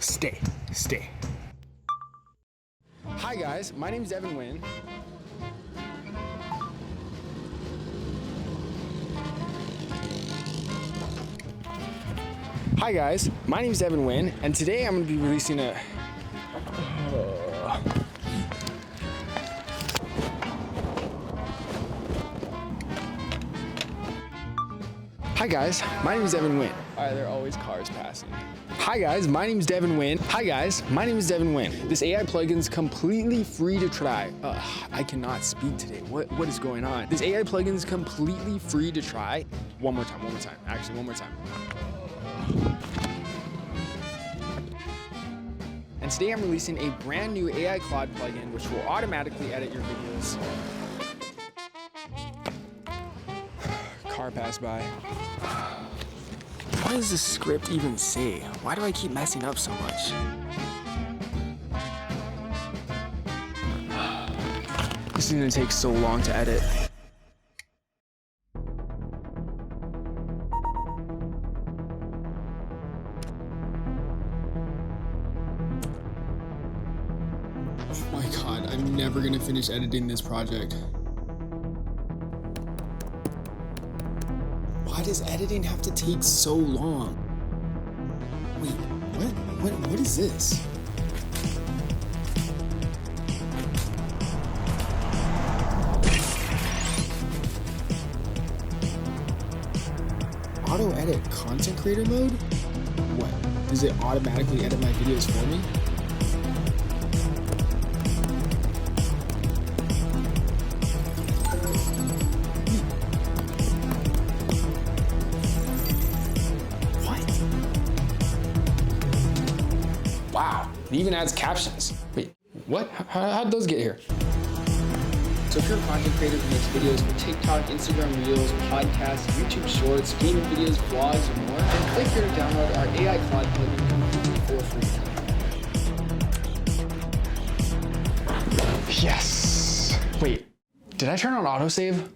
Stay. Hi guys, my name is Devin Wynn. Hi guys, my name is Devin Wynn, and today I'm going to be releasing a... Hi guys, my name is Devin Wynn. Alright, there are always cars passing. Hi guys, my name is Devin Wynn. Hi guys, my name is Devin Wynn. This AI plugin is completely free to try. I cannot speak today. What is going on? This AI plugin is completely free to try. One more time. Actually, one more time. And today I'm releasing a brand new AI Claude plugin which will automatically edit your videos. Car passed by. What does this script even say? Why do I keep messing up so much? This is gonna take so long to edit. Oh my god, I'm never gonna finish editing this project. Why does editing have to take so long? Wait, what is this? AutoEdit content creator mode? What? Does it automatically edit my videos for me? Wow, it even adds captions. Wait, what? How'd those get here? So if you're a content creator who makes videos for TikTok, Instagram Reels, podcasts, YouTube Shorts, gaming videos, vlogs, and more, then click here to download our AI Claude plugin completely for free. Yes! Wait, did I turn on autosave?